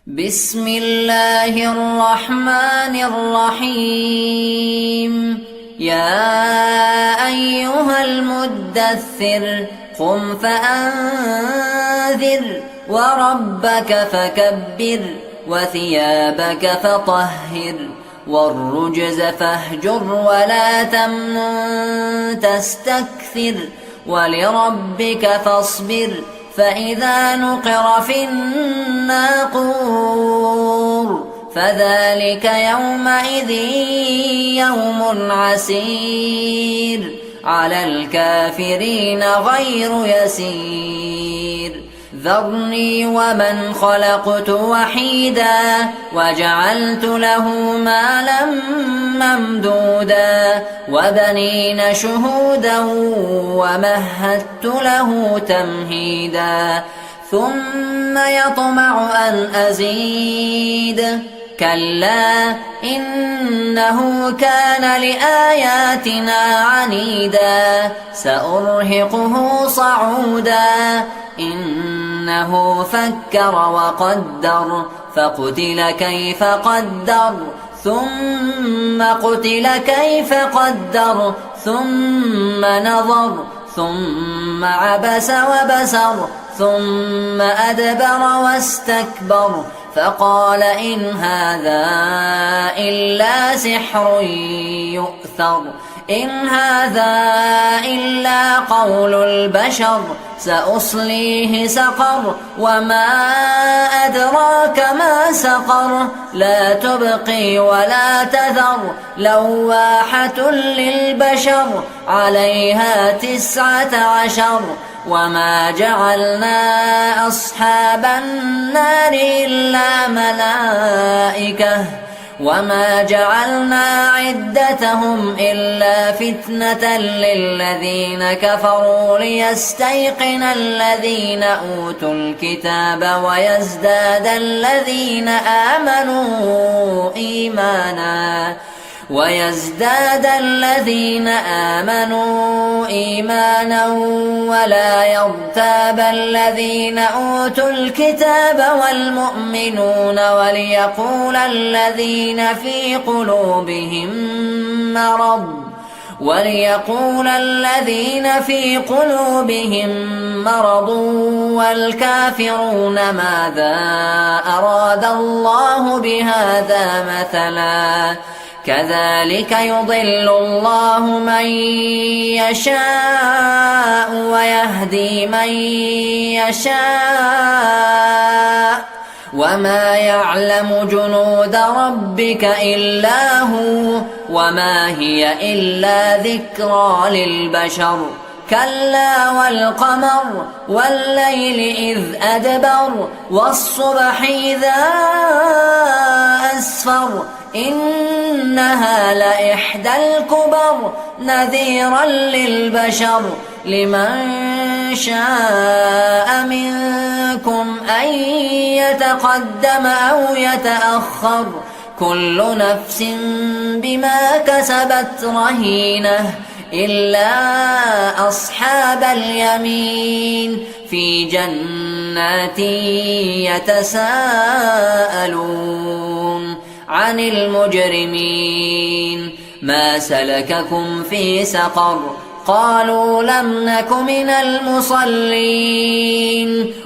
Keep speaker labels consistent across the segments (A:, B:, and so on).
A: بسم الله الرحمن الرحيم. يا أيها المدثر قم فأنذر وربك فكبر وثيابك فطهر والرجز فاهجر ولا تمنن تستكثر ولربك فاصبر فإذا نقر في الناقور فذلك يومئذ يوم عسير على الكافرين غير يسير. ذرني ومن خلقت وحيدا وجعلت له مالا ممدودا وبنين شهودا ومهدت له تمهيدا ثم يطمع أن أزيد كلا إنه كان لآياتنا عنيدا سأرهقه صعودا إنه فكر وقدر فقتل كيف قدر ثم قتل كيف قدر ثم نظر ثم عبس وبسر ثم أدبر واستكبر فقال إن هذا إلا سحر يؤثر إن هذا إلا قول البشر سأصليه سقر وما أدراك ما سقر لا تبقي ولا تذر لواحة للبشر عليها 19 وما جعلنا أصحاب النار إلا ملائكة وما جعلنا عدتهم إلا فتنة للذين كفروا ليستيقن الذين أوتوا الكتاب ويزداد الذين آمنوا إيمانا ولا يرتاب الذين أوتوا الكتاب والمؤمنون وليقول الذين في قلوبهم مرض والكافرون ماذا أراد الله بهذا مثلا كذلك يضل الله من يشاء ويهدي من يشاء وما يعلم جنود ربك إلا هو وما هي إلا ذكرى للبشر كلا والقمر والليل إذ أدبر والصبح إذا أسفر إنها لإحدى الكبر نذيرا للبشر لمن شاء منكم أن يتقدم أو يتأخر كل نفس بما كسبت رهينة إلا أصحاب اليمين في جنات يتساءلون عن المجرمين ما سلككم في سقر قالوا لم نك من المصلين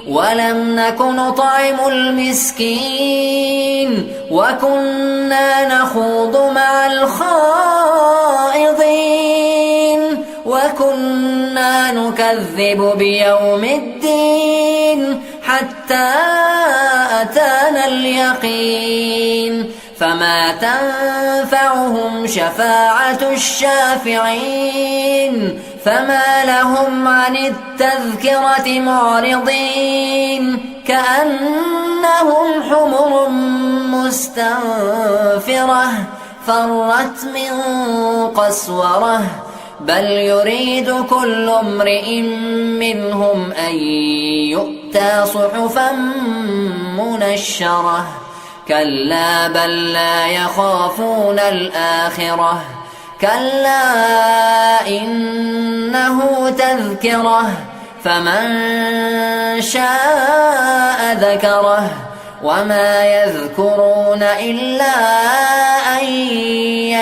A: ولم نك نطعم المسكين وكنا نخوض مع الخائضين وكنا نكذب بيوم الدين حتى أتانا اليقين فما تنفعهم شفاعة الشافعين فما لهم عن التذكرة معرضين كأنهم حمر مستنفرة فرت من قسورة بل يريد كل امرئ منهم أن يؤتى صحفا منشرة كلا بل لا يخافون الآخرة كلا إنه تذكرة فمن شاء ذكره وما يذكرون إلا أن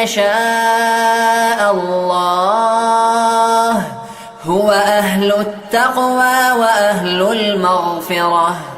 A: يشاء الله. هو أهل التقوى وأهل المغفرة.